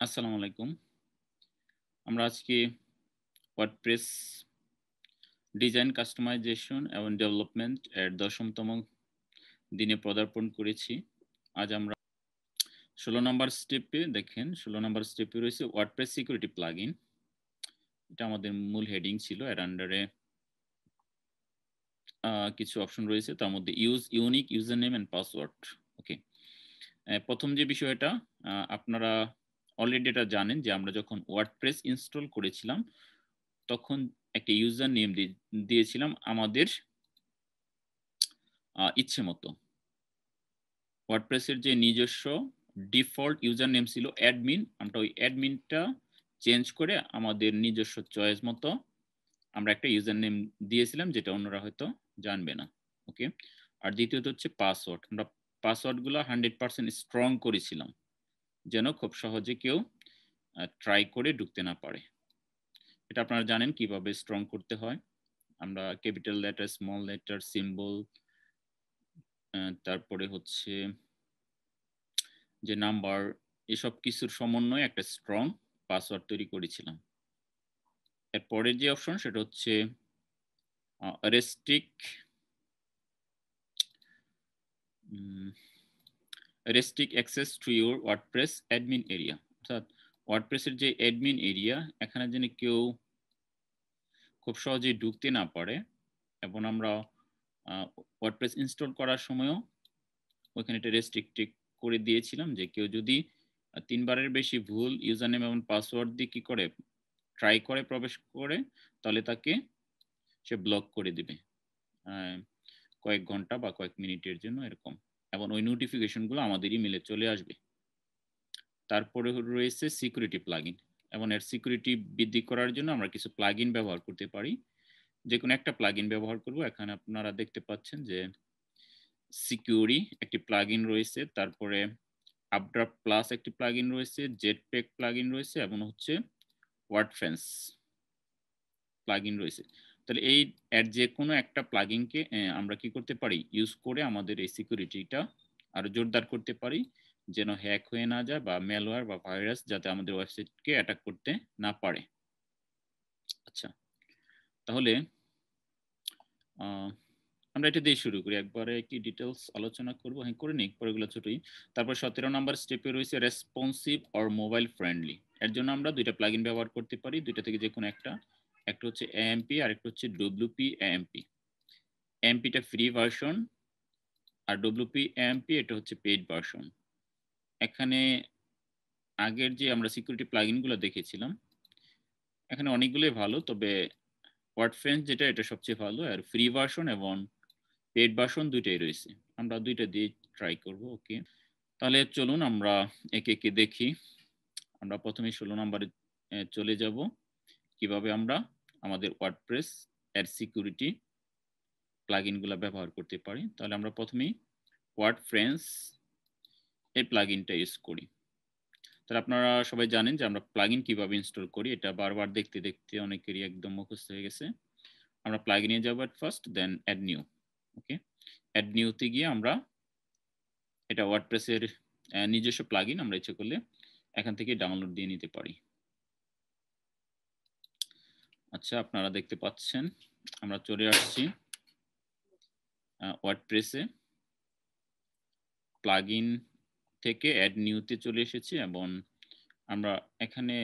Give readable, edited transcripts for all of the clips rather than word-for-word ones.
আসসালামু আলাইকুম। আমরা আজকে ওয়ার্ডপ্রেস ডিজাইন কাস্টমাইজেশন এবং ডেভেলপমেন্ট এর ১০তম দিনে পদার্পণ করেছি। আজ আমরা ১৬ নম্বর স্টেপে দেখেন ১৬ নম্বর স্টেপে রয়েছে ওয়ার্ডপ্রেস সিকিউরিটি প্লাগইন। এটা আমাদের মূল হেডিং ছিল। এর আন্ডারে কিছু অপশন রয়েছে। তার মধ্যে use unique user name and password. Okay. প্রথম যে বিষয়টা আপনারা অলরেডি এটা জানেন যে আমরা যখন ওয়ার্ডপ্রেস ইনস্টল করেছিলাম তখন একটা ইউজার নেম দিয়েছিলাম আমাদের ইচ্ছে মতো। ওয়ার্ডপ্রেসের যে নিজস্ব ডিফল্ট ইউজার নেম ছিল অ্যাডমিন, আমরা ওই অ্যাডমিনটা চেঞ্জ করে আমাদের নিজস্ব চয়েস মতো আমরা একটা ইউজার নেম দিয়েছিলাম, যেটা অন্যরা হয়তো জানবে না। ওকে। আর দ্বিতীয়ত হচ্ছে পাসওয়ার্ড। আমরা পাসওয়ার্ডগুলো 100% স্ট্রং করেছিলাম, যেন খুব সহজে কেউ ট্রাই করে ঢুকতে না পারে। এটা আপনারা জানেন কিভাবে স্ট্রং করতে হয়। আমরা capital letter, small letter, symbol, তারপরে হচ্ছে যে নাম্বার, এসব কিছুর সমন্বয়ে একটা স্ট্রং পাসওয়ার্ড তৈরি করেছিলাম। এর পরের যে অপশন সেটা হচ্ছে restrict access to your WordPress admin area. অর্থাৎ ওয়ার্ডপ্রেসের যে অ্যাডমিন এরিয়া, এখানে যেন কেউ খুব সহজেই ঢুকতে না পারে। এবং আমরা ওয়ার্ডপ্রেস ইনস্টল করার সময়ও ওইখানে একটা রেস্ট্রিক্টেড করে দিয়েছিলাম যে কেউ যদি 3বারের বেশি ভুল ইউজার নেম এবং পাসওয়ার্ড দিয়ে কি করে ট্রাই করে প্রবেশ করে, তাহলে তাকে সে ব্লক করে দিবে কয়েক ঘন্টা বা কয়েক মিনিটের জন্য, এরকম। এবং ওই নোটিফিকেশনগুলো আমাদের ইমেলে চলে আসবে। তারপরে রয়েছে সিকিউরিটি প্লাগইন। এবং এর সিকিউরিটি বৃদ্ধি করার জন্য আমরা কিছু প্লাগইন ব্যবহার করতে পারি। যে কোনো একটা প্লাগইন ব্যবহার করব। এখানে আপনারা দেখতে পাচ্ছেন যে সিকিউরি একটি প্লাগইন রয়েছে, তারপরে আপড্রাফট প্লাস একটি প্লাগইন রয়েছে, জেটপ্যাক প্লাগইন রয়েছে এবং হচ্ছে ওয়ার্ডফেন্স প্লাগইন রয়েছে। তাহলে এই এর যে কোনো একটা প্লাগইনকে আমরা কি করতে পারি, ইউজ করে আমাদের এই সিকিউরিটিটা আরো জোরদার করতে পারি, যেন হ্যাক হয়ে না যায় বা ম্যালওয়্যার বা ভাইরাস যাতে আমাদের ওয়েবসাইটকে অ্যাটাক করতে না পারে। আচ্ছা, তাহলে আমরা এটা দিয়ে শুরু করি। একবারে একটি ডিটেলস আলোচনা করবো, হ্যাঁ করে নিই, পরেগুলো ছোটই। তারপর 17 নম্বর স্টেপে রয়েছে রেসপন্সিভ অর মোবাইল ফ্রেন্ডলি। এর জন্য আমরা দুইটা প্লাগইন ব্যবহার করতে পারি, দুইটা থেকে যে কোনো একটা। একটা হচ্ছে এএমপি আর একটা হচ্ছে ডব্লিউপি এএমপি। এএমপিটা ফ্রি ভার্সন আর ডব্লিউপি এএমপি এটা হচ্ছে পেইড ভার্সন। এখানে আগের যে আমরা সিকিউরিটি প্লাগইনগুলো দেখেছিলাম, এখানে অনেকগুলোই ভালো, তবে ওয়ার্ডফ্রেন্স যেটা এটা সবচেয়ে ভালো। আর ফ্রি ভার্সন এবং পেইড ভার্সন দুইটাই রয়েছে, আমরা দুইটা দিয়ে ট্রাই করব। ওকে, তাহলে চলুন আমরা একে একে দেখি। আমরা প্রথমে 16 নম্বরে চলে যাব, কিভাবে আমরা আমাদের ওয়ার্ডপ্রেস এর সিকিউরিটি প্লাগইনগুলো ব্যবহার করতে পারি। তাহলে আমরা প্রথমেই ওয়ার্ডফ্রেন্স এই প্লাগইনটা ইউজ করি। তাহলে আপনারা সবাই জানেন যে আমরা প্লাগইন কিভাবে ইনস্টল করি, এটা বারবার দেখতে দেখতে অনেকেরই একদম মুখস্থ হয়ে গেছে। আমরা প্লাগইনে যাব at first, then add new. Okay, add নিউতে গিয়ে আমরা এটা ওয়ার্ডপ্রেসের নিজস্ব প্লাগইন, আমরা ইচ্ছে করলে এখান থেকে ডাউনলোড দিয়ে নিতে পারি। আচ্ছা, আপনারা দেখতে পাচ্ছেন আমরা চলে আসছি ওয়ার্ডপ্রেসে, প্লাগইন থেকে অ্যাড নিউতে চলে এসেছি এবং আমরা এখানে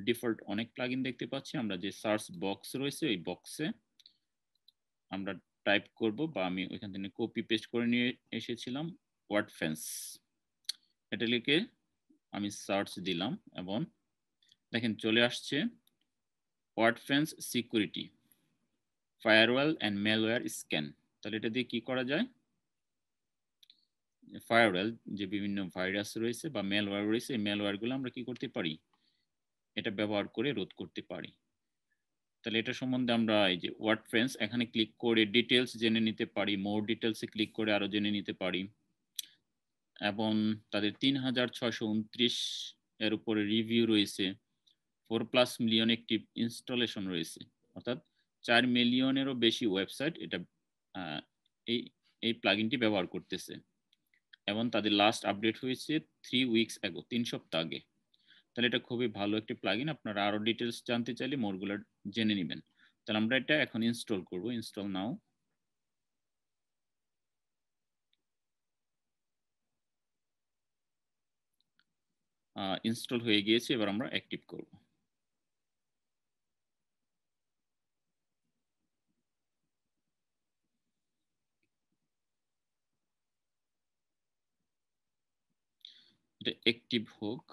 ডিফল্ট অনেক প্লাগইন দেখতে পাচ্ছি। আমরা যে সার্চ বক্স রয়েছে ওই বক্সে আমরা টাইপ করব, বা আমি ওইখান থেকে কপি পেস্ট করে নিয়ে এসেছিলাম ওয়ার্ডফ্রেন্স। এটা লিখে আমি সার্চ দিলাম এবং দেখেন চলে আসছে Wordfence security firewall and malware scan. তাহলে এটা দিয়ে কি করা যায়, ফায়ারওয়াল যে বিভিন্ন ভাইরাস রয়েছে বা ম্যালওয়্যার রয়েছে, এই ম্যালওয়্যারগুলো আমরা কি করতে পারি, এটা ব্যবহার করে রোধ করতে পারি। তাহলে এটা সম্বন্ধে আমরা এই যে ওয়ার্ডফ্রেন্স এখানে ক্লিক করে ডিটেলস জেনে নিতে পারি, মোর ডিটেলসে ক্লিক করে আরো জেনে নিতে পারি। এবং তাদের 3629 এর উপরে রিভিউ রয়েছে, 4+ মিলিয়ন একটি ইনস্টলেশন রয়েছে, অর্থাৎ 4 মিলিয়নেরও বেশি ওয়েবসাইট এটা এই এই প্লাগইনটি ব্যবহার করতেছে। এবং তাদের লাস্ট আপডেট হয়েছে 3 উইকস আগে, 3 সপ্তাহ আগে। তাহলে এটা খুবই ভালো একটি প্লাগইন। আপনারা আরো ডিটেলস জানতে চাইলে মোরগুলো জেনে নেবেন। তাহলে আমরা এটা এখন ইনস্টল করব। ইনস্টল নাও। ইনস্টল হয়ে গিয়েছে, এবার আমরা অ্যাক্টিভ করব। এটা অ্যাক্টিভ হোক।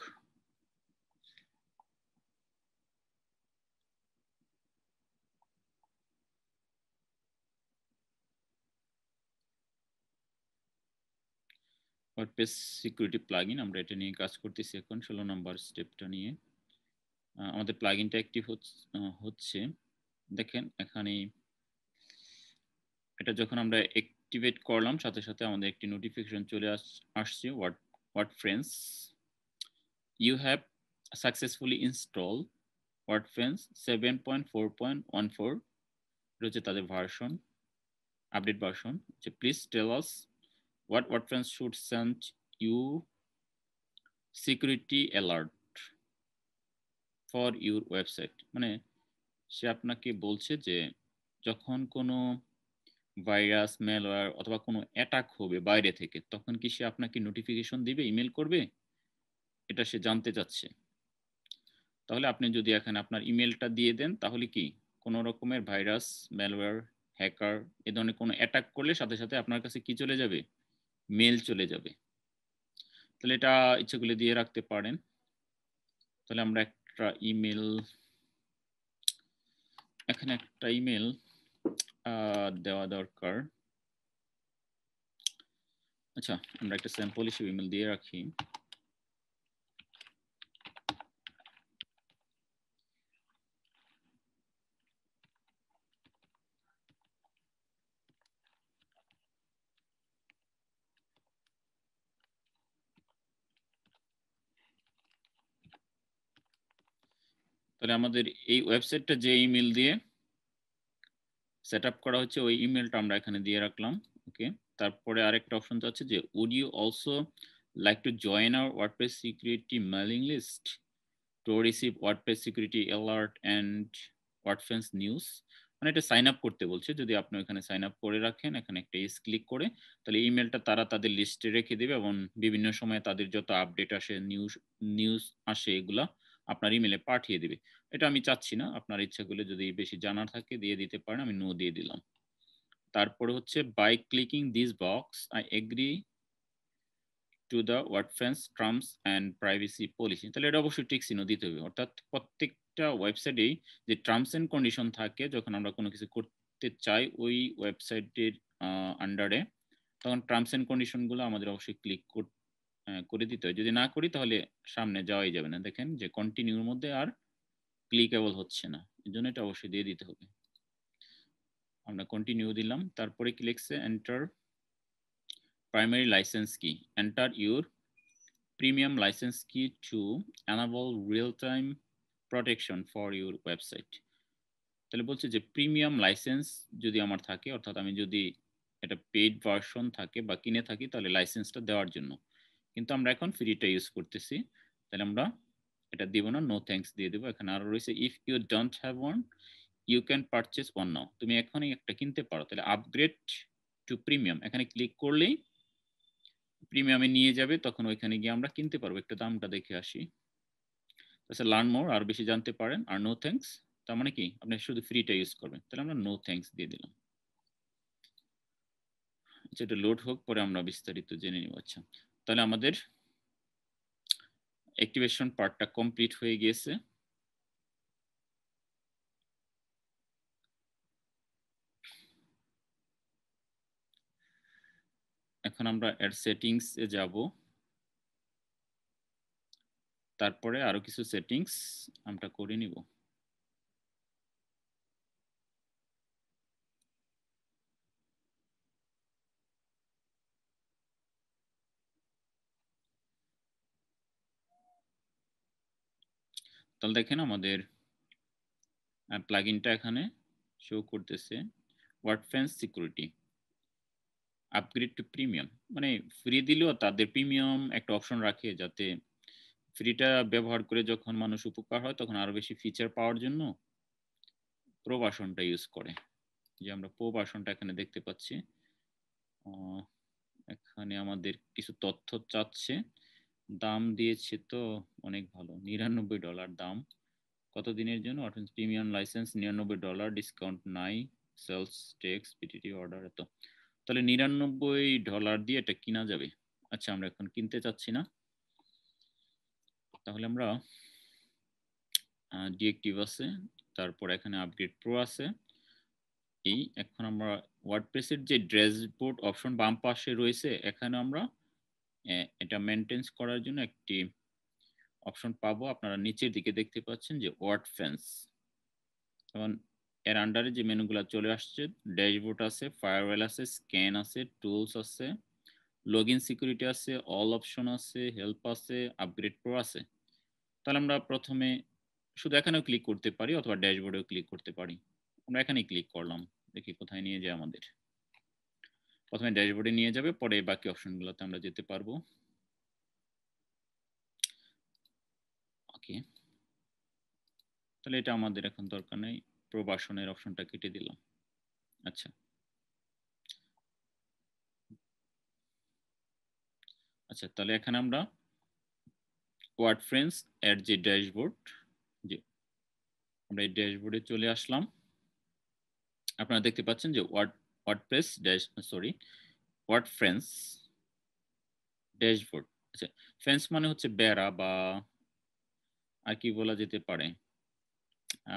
ওয়ার্ডপ্রেস সিকিউরিটি প্লাগইন, আমরা এটা নিয়ে কাজ করতেছি এখন 16 নম্বর স্টেপটা নিয়ে। আমাদের প্লাগইনটা অ্যাক্টিভ হচ্ছে। দেখেন এখানে এটা যখন আমরা অ্যাক্টিভেট করলাম সাথে সাথে আমাদের একটি নোটিফিকেশন চলে আসছে, WordPress you have successfully install WordPress 7.4.14। এটা হচ্ছে তাদের version, update version. Please tell us what WordPress should send you security alert for your website। মানে সে আপনাকে বলছে যে যখন কোনো ভাইরাস, ম্যালওয়্যার অথবা কোনো অ্যাটাক হবে বাইরে থেকে, তখন কি সে আপনাকে নোটিফিকেশন দিবে, ইমেল করবে, এটা সে জানতে চাচ্ছে। তাহলে আপনি যদি এখানে আপনার ইমেলটা দিয়ে দেন, তাহলে কি কোনো রকমের ভাইরাস, ম্যালওয়্যার, হ্যাকার এ ধরনের কোনো অ্যাটাক করলে সাথে সাথে আপনার কাছে কি চলে যাবে, মেল চলে যাবে। তাহলে এটা ইচ্ছে করলে দিয়ে রাখতে পারেন। তাহলে আমরা একটা ইমেল, এখানে একটা ইমেল দেওয়া দরকার। আচ্ছা, আমরা একটা স্যাম্পল হিসেবে ইমেল দিয়ে রাখি। তাহলে আমাদের এই ওয়েবসাইটটা যে ইমেল দিয়ে সেট আপ করা হচ্ছে, ওই ইমেলটা আমরা এখানে দিয়ে রাখলাম। ওকে, তারপরে আরেকটা অপশন আছে যে would you also like to join our WordPress security mailing list to receive WordPress security alert and WordPress news. মানে এটা সাইন আপ করতে বলছে। যদি আপনি এখানে সাইন আপ করে রাখেন, এখানে একটা ক্লিক করে, তাহলে ইমেলটা তারা তাদের লিস্টে রেখে দেবে এবং বিভিন্ন সময়ে তাদের যত আপডেট আসে, নিউজ আসে, এগুলা আপনার ইমেলে পাঠিয়ে দিবে। এটা আমি চাচ্ছি না। আপনার ইচ্ছা করলে যদি বেশি জানার থাকে দিয়ে দিতে পারেন, আমি নো দিয়ে দিলাম। তারপরে হচ্ছে by clicking this box I agree to the WordPress terms and privacy policy. তাহলে এটা অবশ্যই টিক চিহ্ন দিতে হবে। অর্থাৎ প্রত্যেকটা ওয়েবসাইটেই যে টার্মস অ্যান্ড কন্ডিশন থাকে, যখন আমরা কোনো কিছু করতে চাই ওই ওয়েবসাইটের আন্ডারে, তখন টার্মস অ্যান্ড কন্ডিশনগুলো আমাদের অবশ্যই ক্লিক করে দিতে হয়। যদি না করি তাহলে সামনে যাওয়াই যাবে না। দেখেন যে কন্টিনিউর মধ্যে আর ক্লিকেবল হচ্ছে না, এই জন্য এটা অবশ্যই দিয়ে দিতে হবে। আমরা কন্টিনিউ দিলাম। তারপরে কি লিখছে, এন্টার প্রাইমারি লাইসেন্স কি, enter your premium license key to enable real-time protection for your website। তাহলে বলছে যে প্রিমিয়াম লাইসেন্স যদি আমার থাকে, অর্থাৎ আমি যদি এটা পেইড ভার্সন থাকে বা কিনে থাকি, তাহলে লাইসেন্সটা দেওয়ার জন্য। কিন্তু আমরা এখন ফ্রিটা ইউজ করতেছি, তাহলে আমরা এটা দিব না, নো থ্যাঙ্কস দিয়ে দেবো। এখানে আরো রয়েছে if you don't have one you can purchase one now. তুমি এখনই একটা কিনতে পারো। তাহলে আপগ্রেড টু প্রিমিয়াম, এখানে ক্লিক করলেই প্রিমিয়ামে নিয়ে যাবে, তখন ওইখানে গিয়ে আমরা কিনতে পারবো। একটু দামটা দেখে আসি। আচ্ছা, লার্ন মোর, আর বেশি জানতে পারেন। আর নো থ্যাঙ্কস তার মানে কি আপনি শুধু ফ্রিটা ইউজ করবেন। তাহলে আমরা নো থ্যাঙ্কস দিয়ে দিলাম। আচ্ছা, এটা লোড হোক, পরে আমরা বিস্তারিত জেনে নিব। আচ্ছা, তাহলে আমাদের অ্যাক্টিভেশন পার্টটা কমপ্লিট হয়ে গিয়েছে। এখন আমরা এর সেটিংস এ যাব। তারপরে আরো কিছু সেটিংস আমরা করে নিব। তাহলে দেখেন আমাদের প্লাগইনটা এখানে শো করতেছে, WordPress security upgrade to premium. মানে ফ্রি দিলেও তাদের প্রিমিয়াম একটা অপশন রাখে, যাতে ফ্রিটা ব্যবহার করে যখন মানুষ উপকার হয় তখন আরো বেশি ফিচার পাওয়ার জন্য প্রো ভার্সনটা ইউজ করে। যে আমরা প্রো ভার্সনটা এখানে দেখতে পাচ্ছি। এখানে আমাদের কিছু তথ্য চাচ্ছে, দাম দিয়েছে তো অনেক ভালো, $99 দাম। কত দিনের জন্য? প্রিমিয়াম লাইসেন্স $99, ডিসকাউন্ট নাই, সেলস ট্যাক্স, পিটিটি অর্ডার এত। তাহলে $99 দিয়ে এটা কিনা যাবে। আচ্ছা, আমরা এখন কিনতে চাচ্ছি না, তাহলে আমরা ডিএক্টিভ আছে, তারপর এখানে আপগ্রেড প্রো আছে। এই এখন আমরা ওয়ার্ডপ্রেসের যে ড্যাশবোর্ড অপশন বাম পাশে রয়েছে, এখানে আমরা এটা মেনটেন্স করার জন্য একটি অপশন পাবো। আপনারা নিচের দিকে দেখতে পাচ্ছেন যে ওয়ার্ডফ্রেন্স, এবং এর আন্ডারে যে মেনুগুলো চলে আসছে, ড্যাশবোর্ড আছে, ফায়ারওয়েল আছে, স্ক্যান আছে, টুলস আছে, লগইন সিকিউরিটি আছে, অল অপশন আছে, হেল্প আছে, আপগ্রেড প্রো আছে। তাহলে আমরা প্রথমে শুধু এখানেও ক্লিক করতে পারি অথবা ড্যাশবোর্ডেও ক্লিক করতে পারি। আমরা এখানেই ক্লিক করলাম, দেখি কোথায় নিয়ে যায় আমাদের। প্রথমে ড্যাশবোর্ডে নিয়ে যাবে, পরে বাকি অপশনগুলোতে আমরা যেতে পারবো। ওকে, তাহলে এটা আমাদের এখন দরকার নেই, প্রবাসনের অপশনটা কেটে দিলাম। আচ্ছা আচ্ছা, তাহলে এখানে আমরা ওয়ার্ডফ্রেন্স এর যে ড্যাশবোর্ড, যে আমরা এই ড্যাশবোর্ডে চলে আসলাম। আপনারা দেখতে পাচ্ছেন যে ওয়ার্ডপ্রেস ওয়ার্ডফ্রেন্স ড্যাশবোর্ড। আচ্ছা, ফেন্স মানে হচ্ছে বেড়া, বা আর কি বলা যেতে পারে,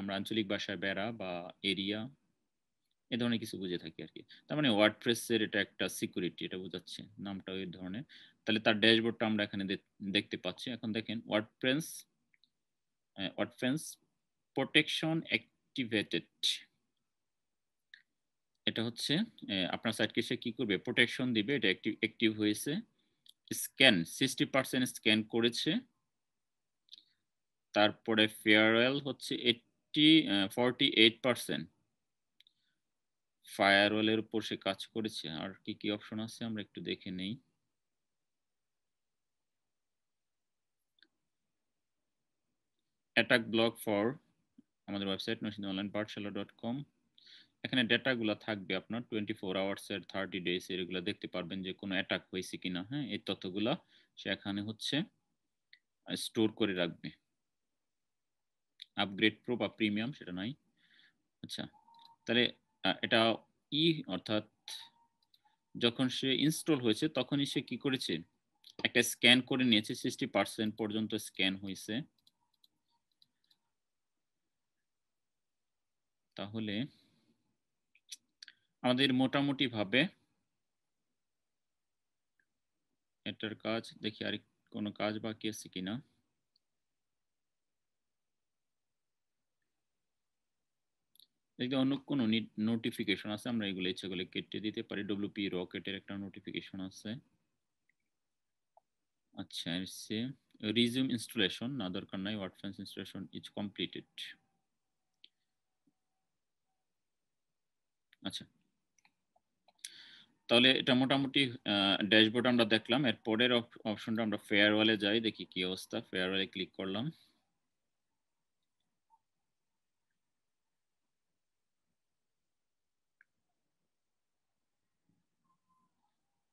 আমরা আঞ্চলিক ভাষায় বেড়া বা এরিয়া, এ ধরনের কিছু বুঝে থাকি আর কি। তার মানে ওয়ার্ডপ্রেসের এটা একটা সিকিউরিটি, এটা বোঝাচ্ছে নামটা ওই ধরনের। তাহলে তার ড্যাশবোর্ডটা আমরা এখানে দেখতে পাচ্ছি। এখন দেখেন ওয়ার্ডফ্রেন্স প্রোটেকশন অ্যাক্টিভেটেড, এটা হচ্ছে আপনার সাইটকে সে কি করবে, প্রোটেকশন দিবে, এটা অ্যাক্টিভ হয়েছে। স্ক্যান 60% স্ক্যান করেছে। তারপরে ফেয়ারওয়েল হচ্ছে 48%। ফায়ারওয়ালের উপর সে কাজ করেছে। আর কি কি অপশন আছে আমরা একটু দেখে নেই। অ্যাটাক ব্লক ফর আমাদের ওয়েবসাইট নরসিংদীঅনলাইন পাঠশালা.com। এখানে ডেটাগুলো থাকবে আপনার 24 আওয়ার্সের, 30 ডেজ এগুলো দেখতে পারবেন যে কোনো অ্যাটাক হয়েছে কিনা। হ্যাঁ, এই তথ্যগুলো সে এখানে হচ্ছে স্টোর করে রাখবে। আপগ্রেড প্রো বা প্রিমিয়াম সেটা নাই। আচ্ছা, তাহলে এটা ই অর্থাৎ যখন সে ইনস্টল হয়েছে তখনই সে কি করেছে, একটা স্ক্যান করে নিয়েছে, 60% পর্যন্ত স্ক্যান হয়েছে। তাহলে আমাদের মোটামুটি ভাবে এটার কাজ দেখি, আর কোনো কাজ বাকি আছে কিনা। দেখি অন্য কোনো নোটিফিকেশন আছে, আমরা এগুলো ইচ্ছা করলে কেটে দিতে পারি। ডব্লিউপি রকেটের একটা নোটিফিকেশন আছে। আচ্ছা, এসে রিজিউম ইনস্টলেশন, না দরকার নাই, ওয়ার্ডফ্রেন্স ইনস্টলেশন ইজ কমপ্লিটেড। আচ্ছা, তাহলে এটা মোটামুটি ড্যাশবোর্ড আমরা দেখলাম। এর পরের অপশনটা আমরা ফেয়ারওয়ালে যাই, দেখি কি অবস্থা। ফেয়ারওয়ালে ক্লিক করলাম।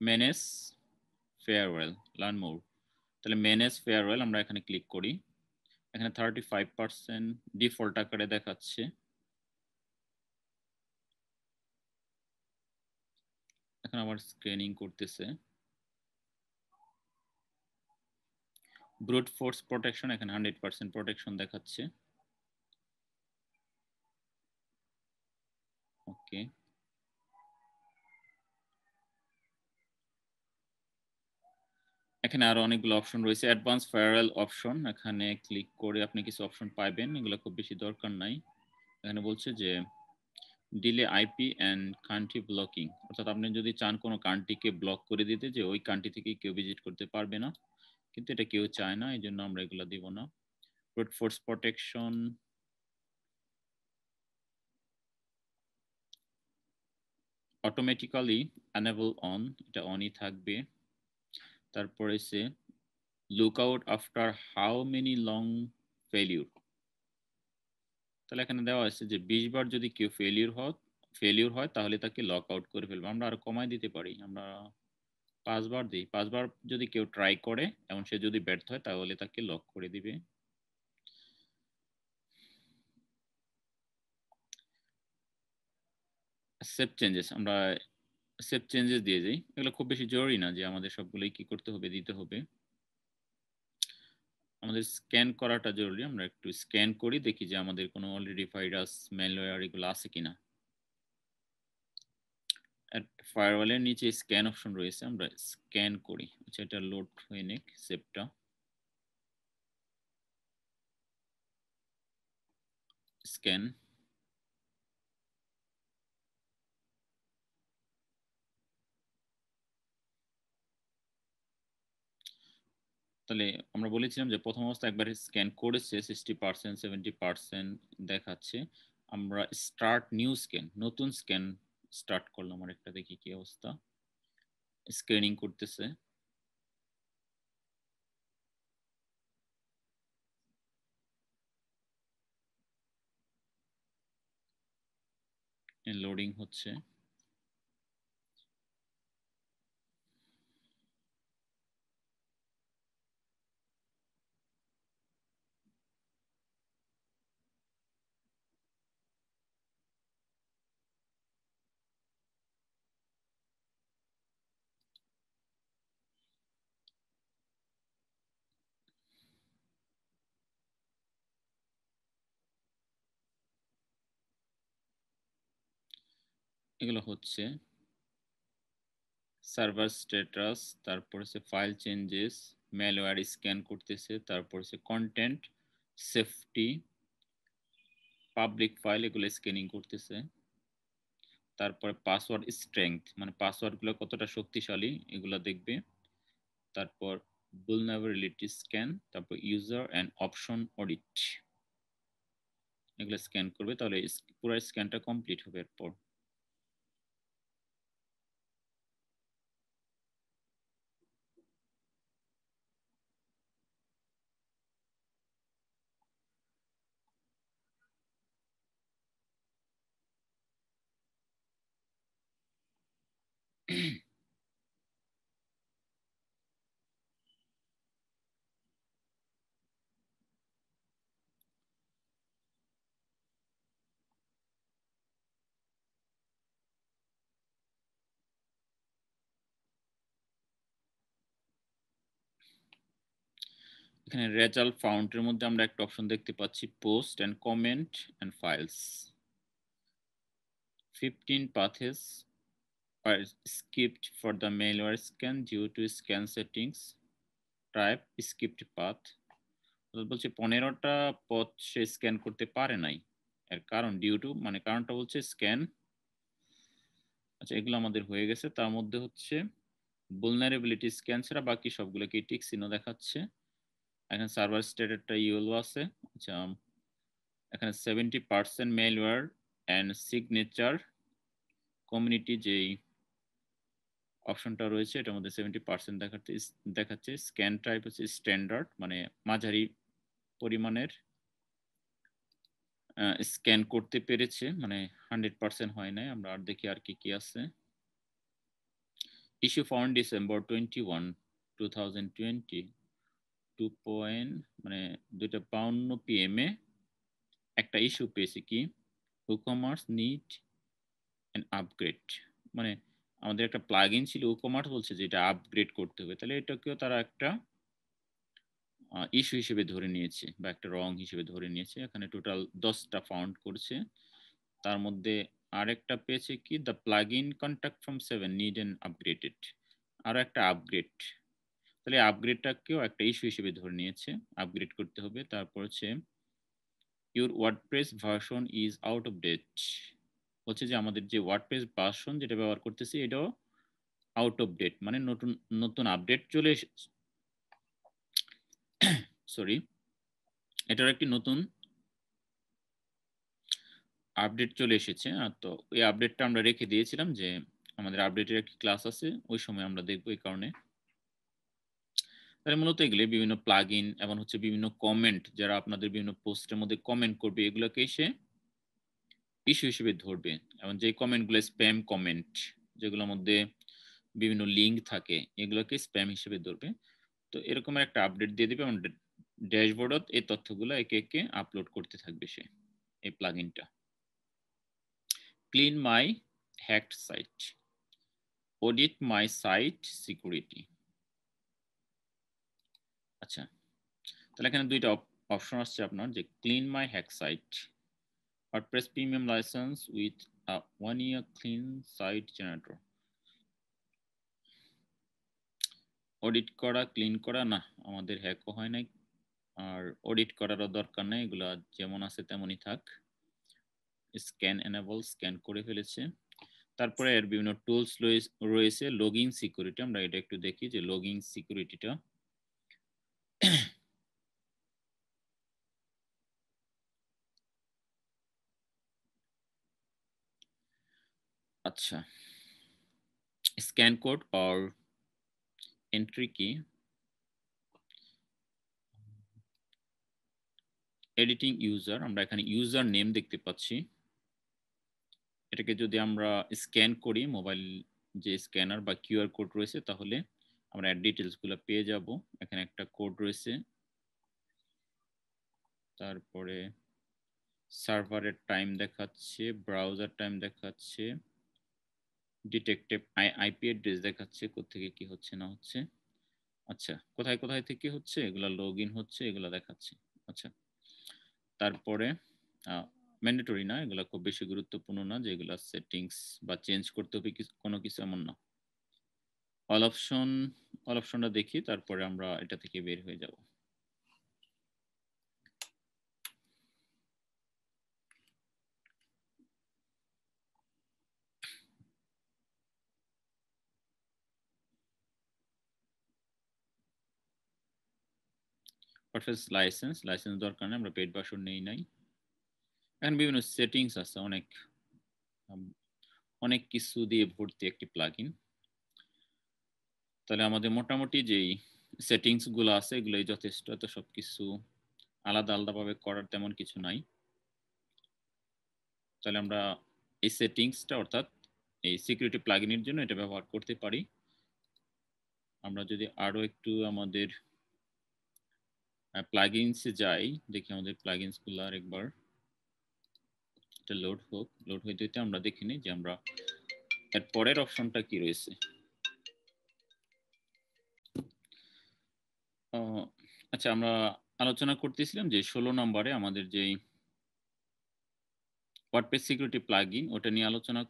Manage farewell, learn more. তাহলে ম্যানেজ ফেয়ারওয়েল আমরা এখানে ক্লিক করি। এখানে 35% ডিফল্ট আকারে দেখাচ্ছে। এখন আবার স্ক্যানিং করতেছে। ব্রুট ফোর্স প্রোটেকশন, এখানে 100% প্রোটেকশন দেখাচ্ছে। ওকে, এখানে আরো অনেকগুলো অপশন রয়েছে। অ্যাডভান্স ফায়ারওয়েল অপশন, এখানে ক্লিক করে আপনি কিছু অপশন পাবেন, এগুলো খুব বেশি দরকার নাই। এখানে বলছে যে delay IP and country blocking, অর্থাৎ আপনি যদি চান কোনো কান্ট্রিকে ব্লক করে দিতে যে ওই কান্ট্রি থেকে কেউ ভিজিট করতে পারবে না, কিন্তু এটা কেউ চায় না, এই জন্য আমরা এগুলো দিব না। Brute force protection automatically enable on, এটা অনই থাকবে। তারপরে সে lock out after how many long failure. তাহলে এখানে দেওয়া আছে যে 20 বার যদি কেউ ফেলিউর হয় তাহলে তাকে লক আউট করে ফেলবো। আমরা আরো কমায় দিতে পারি, আমরা 5 বার দিই। 5 বার যদি কেউ ট্রাই করে এবং সে যদি ব্যর্থ হয় তাহলে তাকে লক করে দিবে। সেভ চেঞ্জেস, আমরা সেভ চেঞ্জেস দিয়ে যাই। এগুলো খুব বেশি জরুরি না যে আমাদের সবগুলোই কি করতে হবে, দিতে হবে। আমাদের স্ক্যান করাটা জরুরি। আমরা একটু স্ক্যান করি, দেখি যে আমাদের কোনো অলরেডি ভাইরাস ম্যালওয়্যার এগুলো আছে কিনা। ফায়ারওয়ালের নিচে স্ক্যান অপশন রয়েছে, আমরা স্ক্যান করি। আচ্ছা, এটা লোড হয়ে নিক সেভটা। স্ক্যান। তাহলে আমরা বলেছিলাম যে প্রথম অবস্থা একবার স্ক্যান করেছে 60%, 70% দেখাচ্ছে। আমরা স্টার্ট নিউ স্ক্যান, নতুন স্ক্যান স্টার্ট করলাম। আর একটা দেখি কি অবস্থা। স্ক্যানিং করতেছে। লোডিং হচ্ছে। এগুলো হচ্ছে সার্ভার স্ট্যাটাস, তারপর হচ্ছে ফাইল চেঞ্জেস, ম্যালওয়্যার স্ক্যান করতেছে, তারপর হচ্ছে কন্টেন্ট, সেফটি, পাবলিক ফাইল এগুলো স্ক্যানিং করতেছে। তারপরে পাসওয়ার্ড স্ট্রেংথ, মানে পাসওয়ার্ডগুলো কতটা শক্তিশালী এগুলো দেখবে। তারপর vulnerability স্ক্যান, তারপর ইউজার অ্যান্ড অপশন অডিট এগুলো স্ক্যান করবে। তাহলে পুরো স্ক্যানটা কমপ্লিট হবে এরপর। এখানে রেজাল্ট ফাউন্ডের মধ্যে আমরা একটা অপশন দেখতে পাচ্ছি, post and comment and files. 15 paths are skipped for the malware scan due to scan settings type skipped path। বলছে 15টা পথ সে স্ক্যান করতে পারে নাই। এর কারণ ডিউ টু, মানে কারণটা বলছে স্ক্যান। আচ্ছা, এগুলো আমাদের হয়ে গেছে। তার মধ্যে হচ্ছে vulnerability স্ক্যান ছাড়া বাকি সবগুলোকে টিক চিহ্ন দেখাচ্ছে। এখানে সার্ভার স্টেটেরটা ইয়েলো আছে। আচ্ছা, এখানে 70% ম্যালওয়্যার অ্যান্ড সিগনেচার কমিউনিটি যেই অপশনটা রয়েছে এটার মধ্যে 70% দেখাচ্ছে। স্ক্যান টাইপ হচ্ছে স্ট্যান্ডার্ড, মানে মাঝারি পরিমাণের স্ক্যান করতে পেরেছে, মানে 100% হয় নাই। আমরা আর দেখি আর কি কি আছে। ইস্যু ফাউন্ড ডিসেম্বর 21, 2020 2 মানে 2:52 PM এ একটা ইস্যু পেয়েছি কি, WooCommerce নিড অ্যান আপগ্রেড। মানে আমাদের একটা প্লাগইন ছিল WooCommerce, বলছে যে এটা আপগ্রেড করতে হবে। তাহলে এটাকেও তারা একটা ইস্যু হিসেবে ধরে নিয়েছে বা একটা রং হিসেবে ধরে নিয়েছে। এখানে টোটাল 10টা ফাউন্ড করছে। তার মধ্যে আরেকটা পেয়েছে কি, the plugin contact from 7 need an upgraded, আরও একটা আপগ্রেড। তাহলে আপগ্রেডটাকেও একটা ইস্যু হিসেবে ধরে নিয়েছে, আপগ্রেড করতে হবে। তারপর হচ্ছে your WordPress version is out of date, হচ্ছে যে আমাদের যে ওয়ার্ডপ্রেস ভার্সন যেটা ব্যবহার করতেছি এটাও আউট অফ ডেট, মানে নতুন নতুন আপডেট চলে এসেছে। সরি, এটার একটি নতুন আপডেট চলে এসেছে। তো ওই আপডেটটা আমরা রেখে দিয়েছিলাম যে আমাদের আপডেটের একটি ক্লাস আছে, ওই সময় আমরা দেখবো। এই কারণে তাহলে মূলত এগুলি বিভিন্ন প্লাগইন এবং হচ্ছে বিভিন্ন কমেন্ট যারা আপনাদের বিভিন্ন পোস্টের মধ্যে কমেন্ট করবে এগুলোকে সে ইস্যু হিসেবে ধরবে এবং যে কমেন্টগুলো স্প্যাম কমেন্ট যেগুলোর মধ্যে বিভিন্ন লিঙ্ক থাকে এগুলোকে স্প্যাম হিসেবে ধরবে। তো এরকম একটা আপডেট দিয়ে দিবে এবং ড্যাশবোর্ডত এই তথ্যগুলো একে একে আপলোড করতে থাকবে সে এই প্লাগইনটা। Clean my hacked site, audit my site security. আচ্ছা, তাহলে এখানে দুইটা অপশন আসছে আপনার, যে clean my hack site, WordPress premium license with a 1 year clean site generator. Audit করা, ক্লিন করা না, আমাদের হ্যাকও হয় নাই আর অডিট করারও দরকার নেই, এগুলা যেমন আছে তেমনই থাক। স্ক্যান এনেবল, স্ক্যান করে ফেলেছে। তারপরে এর বিভিন্ন টুলস রয়েছে। লগইন সিকিউরিটি, আমরা এটা একটু দেখি যে লগইন সিকিউরিটিটা। আচ্ছা, স্ক্যান কোড অর এন্ট্রি কি, এডিটিং ইউজার, আমরা এখানে ইউজার নেম দেখতে পাচ্ছি। এটাকে যদি আমরা স্ক্যান করি মোবাইল যে স্ক্যানার বা কিউআর কোড রয়েছে তাহলে আমরা ডিটেলসগুলো পেয়ে যাব। এখানে একটা কোড রয়েছে, তারপরে সার্ভারের টাইম দেখাচ্ছে, ব্রাউজার টাইম দেখাচ্ছে, ডিটেক্টিভ আইপি অ্যাড্রেস দেখাচ্ছে, কোত্থেকে কি হচ্ছে না হচ্ছে। আচ্ছা, কোথায় কোথায় থেকে হচ্ছে এগুলা লগ ইন হচ্ছে এগুলা দেখাচ্ছে। আচ্ছা, তারপরে ম্যান্ডেটরি না, এগুলা খুব বেশি গুরুত্বপূর্ণ না যে এগুলা সেটিংস বা চেঞ্জ করতে হবে কোনো কিছু এমন না। অল অপশনটা দেখি, তারপরে আমরা এটা থেকে বের হয়ে যাব। লাইসেন্স দরকার নেই, আমরা পেড ভার্সন নেই নাই। এখন বিভিন্ন সেটিংস আছে, অনেক কিছু দিয়ে ভর্তি একটি প্লাগইন। তাহলে আমাদের মোটামুটি যেই সেটিংস গুলো আছে এগুলোই যথেষ্ট, তো সবকিছু আলাদা আলাদাভাবে করার তেমন কিছু নাই। তাহলে আমরা এই সেটিংসটা অর্থাৎ এই সিকিউরিটি প্লাগইনের জন্য এটা ব্যবহার করতে পারি। আমরা যদি আরো একটু আমাদের প্লাগইনসে যাই, দেখি আমাদের প্লাগইনস গুলো আরেকবার এটা লোড হোক। লোড হইতে হইতে আমরা দেখে নিই যে আমরা এর পরের অপশনটা কি রয়েছে। আচ্ছা, আমরা আলোচনা করতেছিলাম যে 16 নম্বরে আমাদের যে ওয়ার্ডপ্রেস সিকিউরিটি প্লাগইন ওটা নিয়ে আলোচনা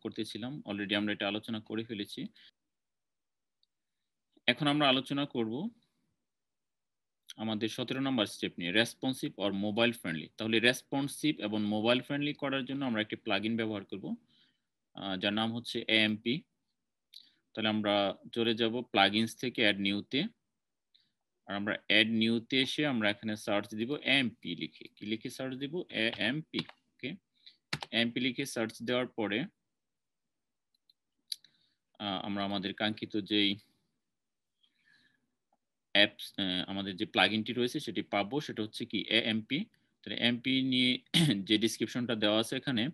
করতেছিলাম। অলরেডি আমরা এটা আলোচনা করে ফেলেছি। এখন আমরা আলোচনা করব আমাদের 17 নম্বর স্টেপ নিয়ে, রেসপন্সিভ অর মোবাইল ফ্রেন্ডলি। তাহলে রেসপন্সিভ এবং মোবাইল ফ্রেন্ডলি করার জন্য আমরা একটি প্লাগইন ব্যবহার করব যার নাম হচ্ছে এএমপি। তাহলে আমরা চলে যাব প্লাগইনস থেকে অ্যাড নিউতে, আর আমরা অ্যাড নিউতে এসে আমরা এখানে সার্চ দিব এএমপি লিখে। কি লিখে সার্চ দিব? এএমপি। ওকে, এএমপি লিখে সার্চ দেওয়ার পরে আমরা আমাদের কাঙ্ক্ষিত যেই অ্যাপস আমাদের যে প্লাগইনটি রয়েছে সেটি পাবো, সেটা হচ্ছে কি এএমপি। তাহলে এমপি নিয়ে যে ডিসক্রিপশনটা দেওয়া আছে এখানে,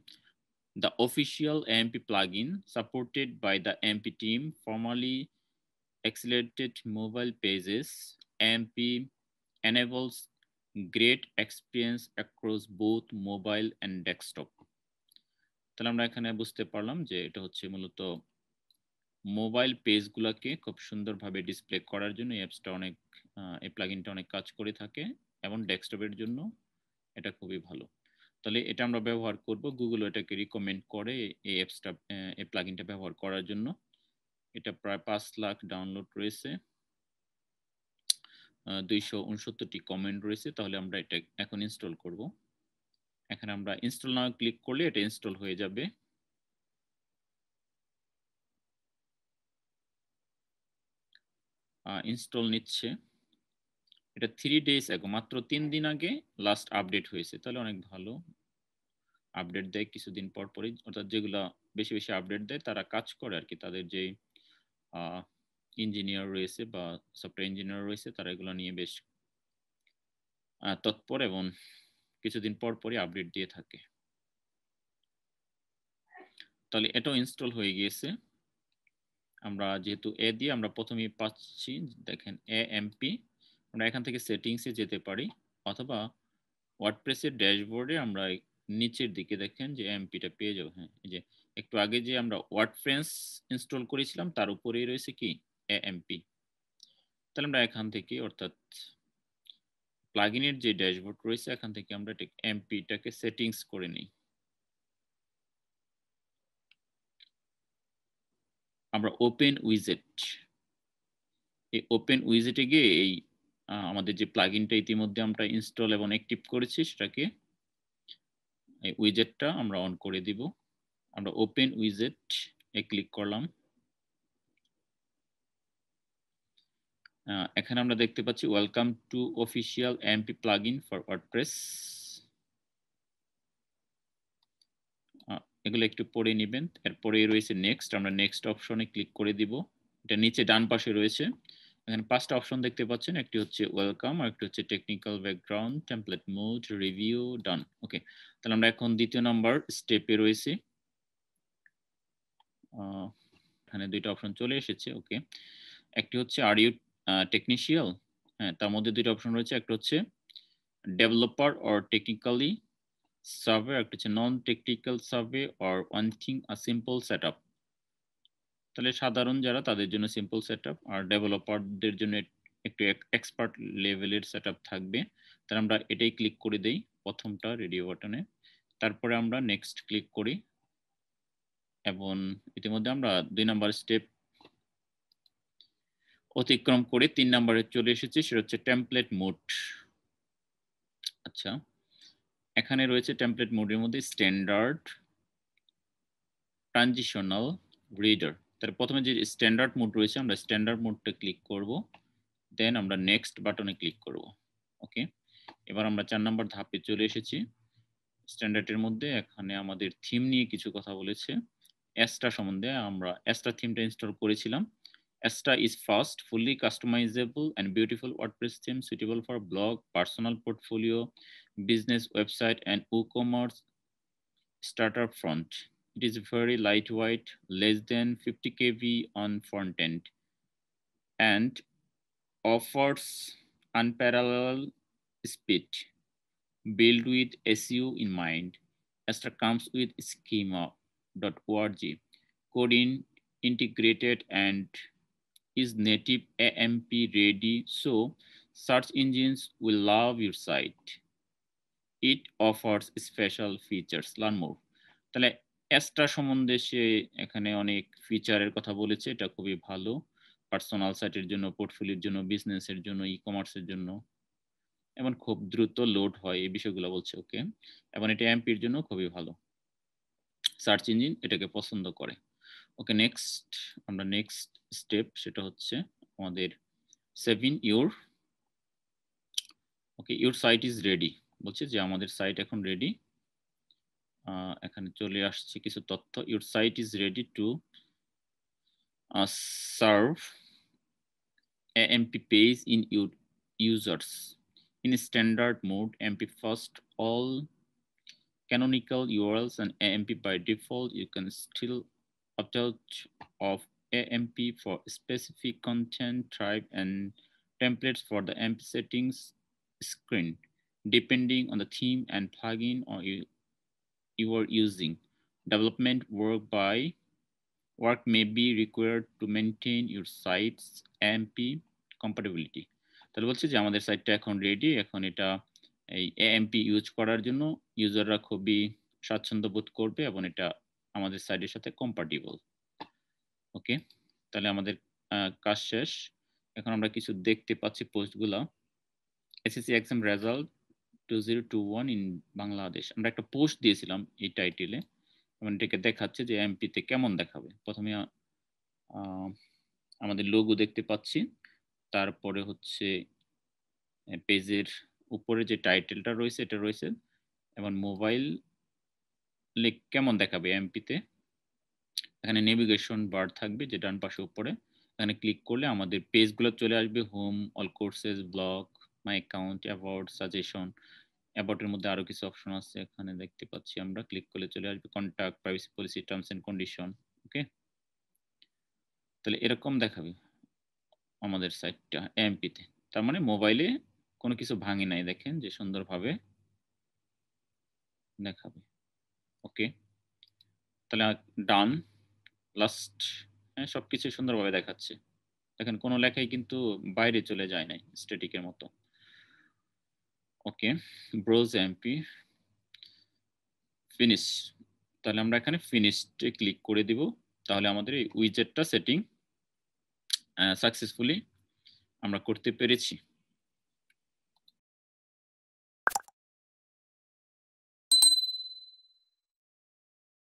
the official AMP plugin supported by the AMP team formally accelerated mobile pages. AMP enables great experience across both mobile and desktop. তাহলে আমরা এখানে বুঝতে পারলাম যে এটা হচ্ছে মূলত মোবাইল পেজগুলোকে খুব সুন্দরভাবে ডিসপ্লে করার জন্য এই অ্যাপসটা অনেক এই প্লাগইনটা অনেক কাজ করে থাকে এবং ডেস্কটপের জন্য এটা খুবই ভালো। তাহলে এটা আমরা ব্যবহার করব, গুগল এটাকে রিকমেন্ড করে এই অ্যাপসটা এই প্লাগইনটা ব্যবহার করার জন্য। এটা প্রায় 5 লাখ ডাউনলোড রয়েছে, 269টি কমেন্ট রয়েছে। তাহলে আমরা এটা এখন ইনস্টল করব। এখানে আমরা ইনস্টল নাও ক্লিক করলে এটা ইনস্টল হয়ে যাবে। ইনস্টল নিচ্ছে। এটা 3 ডেজ আগে, মাত্র 3 দিন আগে লাস্ট আপডেট হয়েছে। তাহলে অনেক ভালো, আপডেট দেয় কিছুদিন পর পরই, অর্থাৎ যেগুলা বেশি বেশি আপডেট দেয় তারা কাজ করে আর কি, তাদের যে ইঞ্জিনিয়ার রয়েছে বা সফটওয়্যার ইঞ্জিনিয়ার রয়েছে, তারা এগুলো নিয়ে বেশ তৎপর এবং কিছুদিন পর পরই আপডেট দিয়ে থাকে। তাহলে এটাও ইনস্টল হয়ে গিয়েছে। আমরা যেহেতু এ দিয়ে আমরা প্রথমেই পাচ্ছি, দেখেন এএমপি। আমরা এখান থেকে সেটিংসে যেতে পারি, অথবা ওয়ার্ডপ্রেসের ড্যাশবোর্ডে আমরা নিচের দিকে দেখেন যে এমপিটা পেয়ে যাবো। হ্যাঁ, এই যে একটু আগে যে আমরা ওয়ার্ডপ্রেস ইনস্টল করেছিলাম তার উপরেই রয়েছে কি এএমপি। তাহলে আমরা এখান থেকে, অর্থাৎ প্লাগইনের যে ড্যাশবোর্ড রয়েছে, এখান থেকে আমরা এমপিটাকে সেটিংস করে নিই। আমরা ওপেন উইজেট, এই ওপেন উইজেটে গিয়ে এই আমাদের যে প্লাগইনটা ইতিমধ্যে আমরা ইনস্টল এবং অ্যাক্টিভ করেছি সেটাকে, এই উইজেটটা আমরা অন করে দিব। আমরা ওপেন উইজেট এ ক্লিক করলাম। এখানে আমরা দেখতে পাচ্ছি welcome to official MP plugin for WordPress. এগুলো একটু পড়ে নেবেন। এরপরে রয়েছে নেক্সট, আমরা নেক্সট অপশনে ক্লিক করে দিব। এটা নিচে ডান পাশে রয়েছে, এখানে 5টা অপশন দেখতে পাচ্ছেন। একটি হচ্ছে ওয়েলকাম, আর একটি হচ্ছে technical background, template mode, review, done. Okay, তাহলে আমরা এখন দ্বিতীয় নাম্বার স্টেপে রয়েছি। এখানে দুইটা অপশন চলে এসেছে। ওকে, একটি হচ্ছে আর ইউ টেকনিশিয়াল, হ্যাঁ, তার মধ্যে দুইটা অপশন রয়েছে। একটা হচ্ছে ডেভেলপার অর টেকনিক্যালি সার্ভে, একটা হচ্ছে non technical survey or wanting a simple setup. তাহলে সাধারণ যারা, তাদের জন্য সিম্পল সেটআপ, আর ডেভেলপারদের জন্য একটু এক্সপার্ট লেভেলের সেটআপ থাকবে। তাহলে আমরা এটাই ক্লিক করে দেই প্রথমটা রেডিও বাটনে। তারপরে আমরা নেক্সট ক্লিক করি, এবং ইতিমধ্যে আমরা 2 নাম্বার স্টেপ অতিক্রম করে 3 নাম্বারে চলে এসেছি, সেটা হচ্ছে টেমপ্লেট মোড। আচ্ছা, এখানে রয়েছে টেমপ্লেট মোডের মধ্যে স্ট্যান্ডার্ড, ট্রানজিশনাল, রিডার। তার প্রথমে যে স্ট্যান্ডার্ড মোড রয়েছে, আমরা স্ট্যান্ডার্ড মোডটা ক্লিক করব, দেন আমরা নেক্সট বাটনে ক্লিক করব। ওকে, এবার আমরা 4 নাম্বার ধাপে চলে এসেছি। স্ট্যান্ডার্ডের মধ্যে এখানে আমাদের থিম নিয়ে কিছু কথা বলেছে। এস্টা সম্বন্ধে, আমরা এস্টা থিমটা ইনস্টল করেছিলাম। এস্টা is fast, fully customizable and beautiful WordPress theme suitable for blog, personal portfolio, business website, and WooCommerce starter front. It is very lightweight, less than 50 kb on front end, and offers unparalleled speed. Built with SEO in mind, Astra comes with schema.org coding integrated and is native AMP ready, so search engines will love your site. It offers special features. Learn more. তাহলে এস্ট্রা সম্বন্ধে সে এখানে অনেক ফিচারের কথা বলেছে। এটা খুবই ভালো personal সাইটের জন্য, পোর্টফোলিওর জন্য, বিজনেসের জন্য, ই কমার্সের জন্য, এবং খুব দ্রুত লোড হয়, এই বিষয়গুলো বলছে। ওকে, এবং এটা এমপির জন্য খুবই ভালো, সার্চ ইঞ্জিন এটাকে পছন্দ করে। ওকে, নেক্সট, আমরা নেক্সট স্টেপ, সেটা হচ্ছে আমাদের saving your, okay, your site is ready বলছে যে আমাদের সাইট এখন রেডি। এখানে চলে আসছে কিছু তথ্য। Your site is ready to serve AMP page in your users in standard mode, AMP first, all canonical URLs and AMP by default. You can still opt-out of AMP for specific content type and templates for the AMP settings screen, depending on the theme and plugin or you are using. Development work may be required to maintain your site's AMP compatibility. তাহলে বলছে যে আমাদের সাইটটা এখন ready, এখন এটা এই AMP use করার জন্য ইউজাররা খুবই স্বাচ্ছন্দ্য বোধ করবে, এবং এটা আমাদের সাইটের সাথে কম্পাটিবল। ওকে, তাহলে আমাদের কাজ শেষ। এখন আমরা কিছু দেখতে পাচ্ছি পোস্টগুলো। SSC exam result 2021 in Bangladesh, আমরা একটা পোস্ট দিয়েছিলাম এই টাইটেলে, এবং এটাকে দেখাচ্ছে যে এমপিতে কেমন দেখাবে। প্রথমে আমাদের লোগো দেখতে পাচ্ছি, তারপরে হচ্ছে পেজের উপরে যে টাইটেলটা রয়েছে এটা রয়েছে, এবং মোবাইল কেমন দেখাবে এমপিতে। এখানে নেভিগেশন বার থাকবে যে ডান পাশে উপরে, এখানে ক্লিক করলে আমাদের পেজগুলো চলে আসবে, home, all courses, blog, my account, about, suggestion. অ্যাবাউটের মধ্যে আরো কিছু অপশন আছে এখানে দেখতে পাচ্ছি আমরা, ক্লিক করলে চলে আসবে contact, privacy policy, terms and condition. Okay, তাহলে এরকম দেখাবে আমাদের সাইটটা এমপিতে। তার মানে মোবাইলে কোনো কিছু ভাঙি নাই, দেখেন যে সুন্দরভাবে দেখাবে। ওকে, তাহলে ডান, লাস্ট। হ্যাঁ, সবকিছু সুন্দরভাবে দেখাচ্ছে। দেখেন কোনো লেখাই কিন্তু বাইরে চলে যায় নাই, স্ট্যাটিকের মতো। ওকে, ব্রাউজ এমপি, ফিনিশ। তাহলে আমরা এখানে ফিনিশে ক্লিক করে দিব। তাহলে আমাদের এই উইজেটটা সেটিং সাকসেসফুলি আমরা করতে পেরেছি।